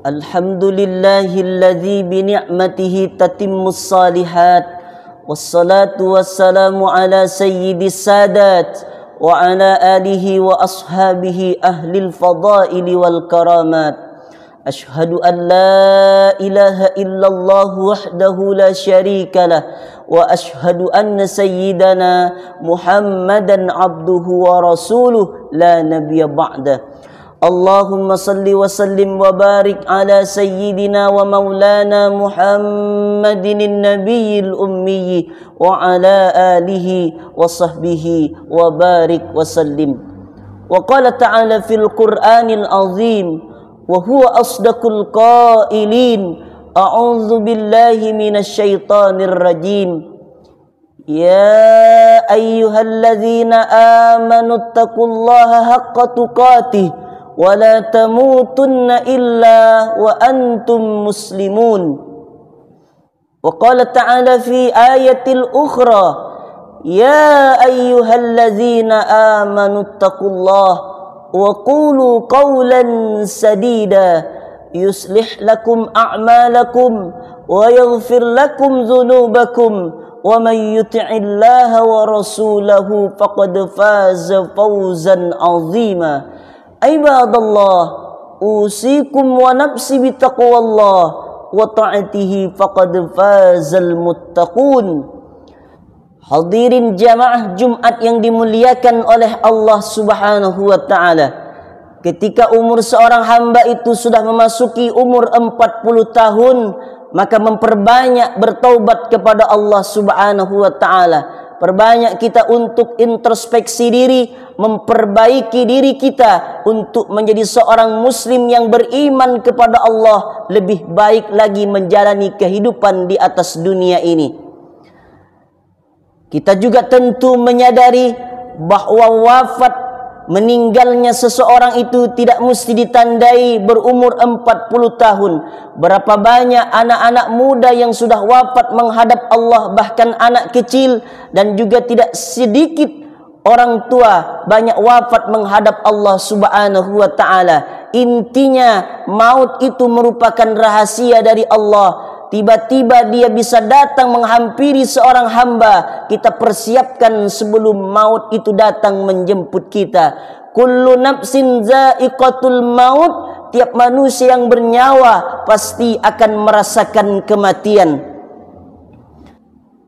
Alhamdulillahilladzi bini'matihi tatimmus salihat. Wassalatu wassalamu ala sayyidis sadat wa ala alihi wa ashabihi ahlil fadaili wal karamat. Ashhadu an la ilaha illallah wahdahu la syarika lah wa ashhadu anna sayyidana Muhammadan abduhu wa rasuluh la nabiyya ba'dah. Allahumma salli wa sallim wa barik ala sayyidina wa maulana Muhammadin nabiyil ummi wa ala alihi wa sahbihi wa barik wa sallim. Wa qala ta'ala fil Qur'anil azim wa huwa asdaqul qailin a'udzu billahi minasy syaithanir rajim. Ya ayyuhalladzina amanu taqullaha haqqa tuqatih wa la tamutunna illa wa antum muslimun. Wa qala ta'ala fi ayatil ukhra ya ayyuhalladzina amanu taqullaha wa qulu qawlan sadida yuslih lakum a'malakum wa yaghfir lakum dhunubakum wa man yuti'illaha wa rasulahu faqad faza fawzan 'azima. Ibadallah, usikum wa nafsi bitaqwallah wa ta'atihi faqad fazal muttaqun. Hadirin jamaah Jumat yang dimuliakan oleh Allah Subhanahu wa taala. Ketika umur seorang hamba itu sudah memasuki umur 40 tahun, maka memperbanyak bertaubat kepada Allah Subhanahu wa taala. Perbanyak kita untuk introspeksi diri, memperbaiki diri kita untuk menjadi seorang muslim yang beriman kepada Allah, lebih baik lagi menjalani kehidupan di atas dunia ini. Kita juga tentu menyadari bahwa wafat, meninggalnya seseorang itu tidak mesti ditandai berumur 40 tahun. Berapa banyak anak-anak muda yang sudah wafat menghadap Allah, bahkan anak kecil, dan juga tidak sedikit orang tua banyak wafat menghadap Allah Subhanahu wa taala. Intinya maut itu merupakan rahasia dari Allah. Tiba-tiba dia bisa datang menghampiri seorang hamba. Kita persiapkan sebelum maut itu datang menjemput kita. Kullu nafsin za'iqatul maut. Tiap manusia yang bernyawa pasti akan merasakan kematian.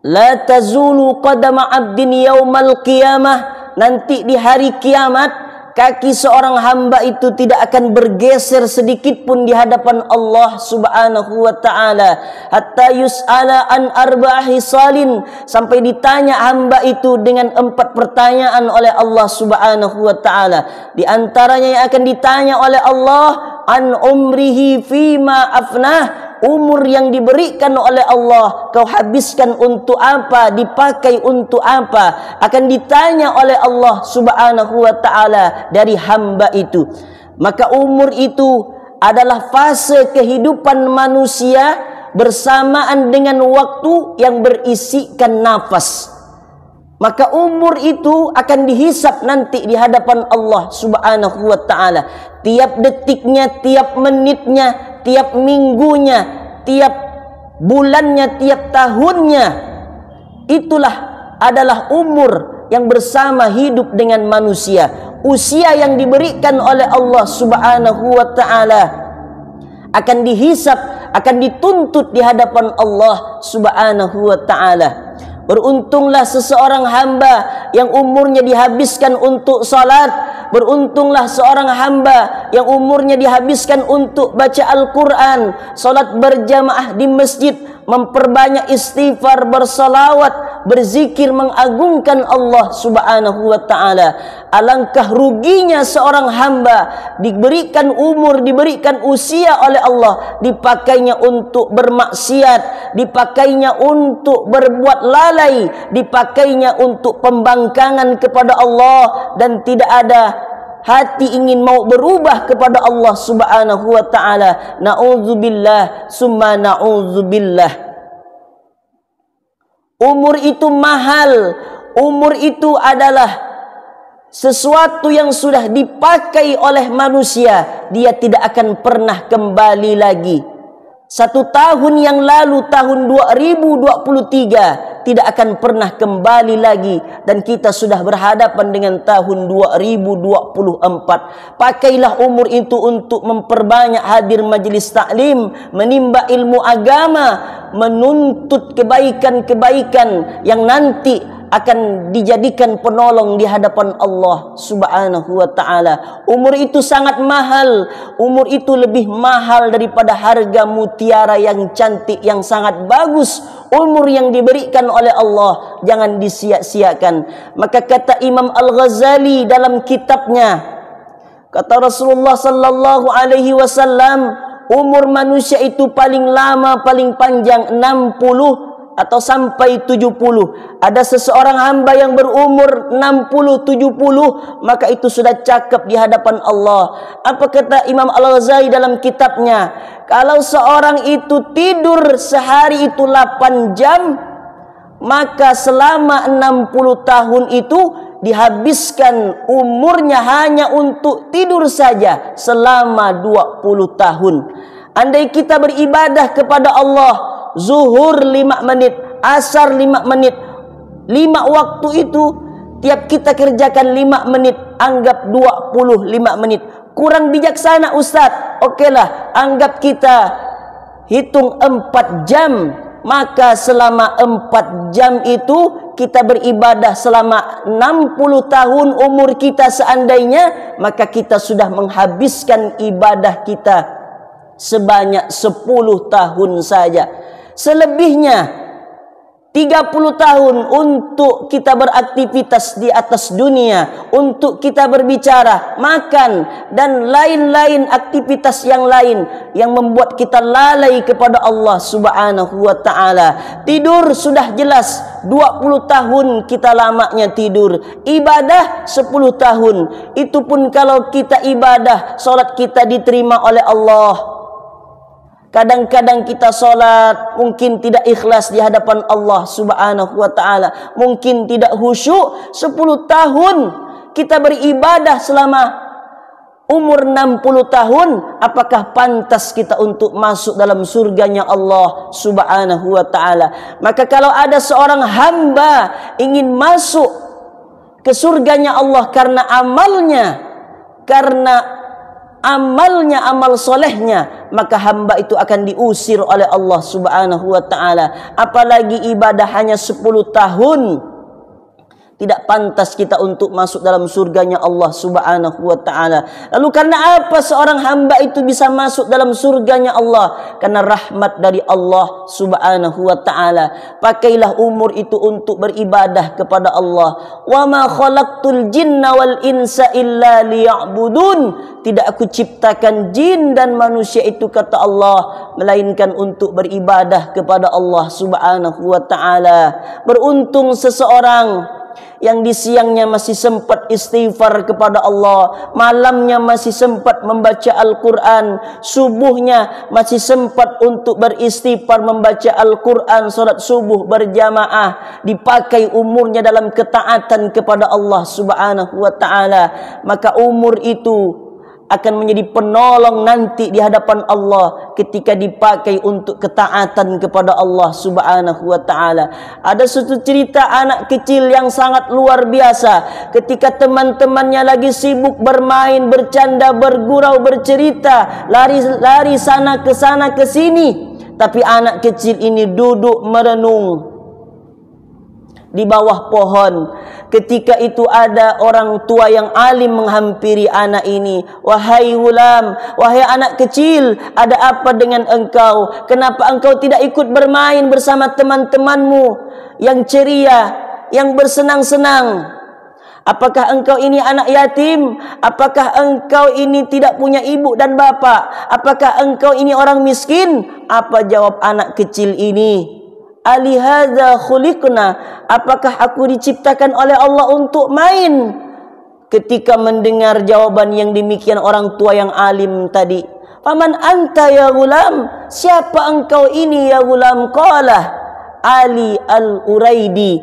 La tazulu qadama 'abdin yaumal qiyamah. Nanti di hari kiamat kaki seorang hamba itu tidak akan bergeser sedikit pun di hadapan Allah Subhanahu wa taala, hatta yus'ala an arba'i salin, sampai ditanya hamba itu dengan 4 pertanyaan oleh Allah Subhanahu wa taala. Di antaranya yang akan ditanya oleh Allah, an umrihi fima afnah, umur yang diberikan oleh Allah kau habiskan untuk apa, dipakai untuk apa, akan ditanya oleh Allah Subhanahu wa taala dari hamba itu. Maka umur itu adalah fase kehidupan manusia bersamaan dengan waktu yang berisikan nafas. Maka umur itu akan dihisap nanti di hadapan Allah Subhanahu wa taala. Tiap detiknya, tiap menitnya, tiap minggunya, tiap bulannya, tiap tahunnya, itulah adalah umur yang bersama hidup dengan manusia. Usia yang diberikan oleh Allah Subhanahu wa taala akan dihisap, akan dituntut di hadapan Allah Subhanahu wa taala. Beruntunglah seseorang hamba yang umurnya dihabiskan untuk salat. Beruntunglah seorang hamba yang umurnya dihabiskan untuk baca Al-Quran, salat berjamaah di masjid, memperbanyak istighfar, bersalawat, berzikir, mengagungkan Allah Subhanahu wa taala. Alangkah ruginya seorang hamba diberikan umur, diberikan usia oleh Allah, dipakainya untuk bermaksiat, dipakainya untuk berbuat lalai, dipakainya untuk pembangkangan kepada Allah, dan tidak ada hati ingin mau berubah kepada Allah Subhanahu wa taala. Na'udzubillah summa na'udzubillah. Umur itu mahal. Umur itu adalah sesuatu yang sudah dipakai oleh manusia, dia tidak akan pernah kembali lagi. 1 tahun yang lalu, tahun 2023, tidak akan pernah kembali lagi. Dan kita sudah berhadapan dengan tahun 2024. Pakailah umur itu untuk memperbanyak hadir majlis taklim, menimba ilmu agama, menuntut kebaikan-kebaikan yang nanti akan dijadikan penolong di hadapan Allah Subhanahu wa ta'ala. Umur itu sangat mahal. Umur itu lebih mahal daripada harga mutiara yang cantik, yang sangat bagus. Umur yang diberikan oleh Allah jangan disia-siakan. Maka kata Imam Al-Ghazali dalam kitabnya, kata Rasulullah sallallahu alaihi wasallam, umur manusia itu paling lama, paling panjang 60 atau sampai 70. Ada seseorang hamba yang berumur 60, 70, maka itu sudah cakap di hadapan Allah. Apa kata Imam Al-Ghazali dalam kitabnya? Kalau seorang itu tidur sehari itu 8 jam, maka selama 60 tahun itu dihabiskan umurnya hanya untuk tidur saja selama 20 tahun. Andai kita beribadah kepada Allah, zuhur 5 menit, asar 5 menit, 5 waktu itu tiap kita kerjakan 5 menit, anggap 25 menit. Kurang bijaksana Ustaz. Okeylah, anggap kita hitung 4 jam. Maka selama 4 jam itu kita beribadah selama 60 tahun umur kita seandainya, maka kita sudah menghabiskan ibadah kita sebanyak 10 tahun saja. Selebihnya 30 tahun untuk kita beraktivitas di atas dunia, untuk kita berbicara, makan, dan lain-lain aktivitas yang lain yang membuat kita lalai kepada Allah Subhanahu wa ta'ala. Tidur sudah jelas 20 tahun kita lamanya tidur. Ibadah 10 tahun. Itu pun kalau kita ibadah, solat kita diterima oleh Allah. Kadang-kadang kita solat mungkin tidak ikhlas di hadapan Allah Subhanahu wa ta'ala. Mungkin tidak khusyuk. 10 tahun kita beribadah selama umur 60 tahun. Apakah pantas kita untuk masuk dalam surganya Allah Subhanahu wa ta'ala? Maka kalau ada seorang hamba ingin masuk ke surganya Allah karena amalnya, amal solehnya, maka hamba itu akan diusir oleh Allah Subhanahu wa ta'ala. Apalagi ibadah hanya 10 tahun. Tidak pantas kita untuk masuk dalam surganya Allah Subhanahu wa ta'ala. Lalu karena apa seorang hamba itu bisa masuk dalam surganya Allah? Karena rahmat dari Allah Subhanahu wa ta'ala. Pakailah umur itu untuk beribadah kepada Allah. Wa ma khalaqtul jinna wal insa illa liya'budun. Tidak aku ciptakan jin dan manusia itu, kata Allah, melainkan untuk beribadah kepada Allah Subhanahu wa ta'ala. Beruntung seseorang yang di siangnya masih sempat istighfar kepada Allah, malamnya masih sempat membaca Al-Quran, subuhnya masih sempat untuk beristighfar membaca Al-Quran, solat subuh berjamaah, dipakai umurnya dalam ketaatan kepada Allah Subhanahu wa ta'ala. Maka umur itu akan menjadi penolong nanti di hadapan Allah ketika dipakai untuk ketaatan kepada Allah Subhanahu wa ta'ala. Ada satu cerita anak kecil yang sangat luar biasa. Ketika teman-temannya lagi sibuk bermain, bercanda, bergurau, bercerita, lari sana ke sini, tapi anak kecil ini duduk merenung di bawah pohon. Ketika itu ada orang tua yang alim menghampiri anak ini. Wahai gulam, wahai anak kecil, ada apa dengan engkau? Kenapa engkau tidak ikut bermain bersama teman-temanmu yang ceria, yang bersenang-senang? Apakah engkau ini anak yatim? Apakah engkau ini tidak punya ibu dan bapa? Apakah engkau ini orang miskin? Apa jawab anak kecil ini? Alihadza khuliqna, apakah aku diciptakan oleh Allah untuk main? Ketika mendengar jawaban yang demikian orang tua yang alim tadi, "Faman anta ya gulam?" Siapa engkau ini ya gulam? Qala Ali al-Uraidi.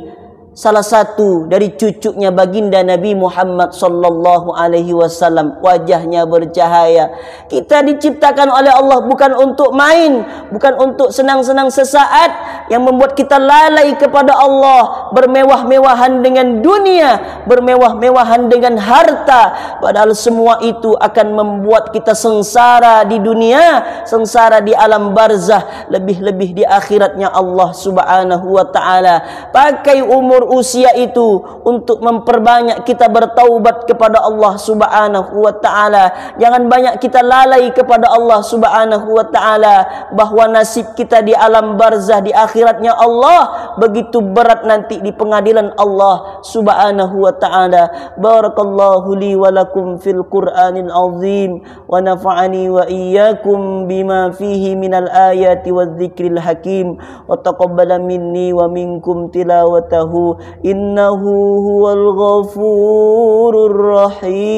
salah satu dari cucunya baginda Nabi Muhammad sallallahu alaihi wasallam, wajahnya bercahaya. Kita diciptakan oleh Allah bukan untuk main, bukan untuk senang-senang sesaat yang membuat kita lalai kepada Allah, bermewah-mewahan dengan dunia, bermewah-mewahan dengan harta, padahal semua itu akan membuat kita sengsara di dunia, sengsara di alam barzah, lebih-lebih di akhiratnya Allah Subhanahu wa taala. Pakai umur usia itu untuk memperbanyak kita bertaubat kepada Allah Subhanahu wa taala. Jangan banyak kita lalai kepada Allah Subhanahu wa taala, bahwa nasib kita di alam barzah di akhiratnya Allah begitu berat nanti di pengadilan Allah Subhanahu wa taala. Barakallahu li wa lakum fil Qur'anil azim wa nafa'ani wa iyyakum bima fihi minal ayati wadh-dhikril hakim wa taqabbala minni wa minkum tilawatahu innahu huwal ghafurur rahim.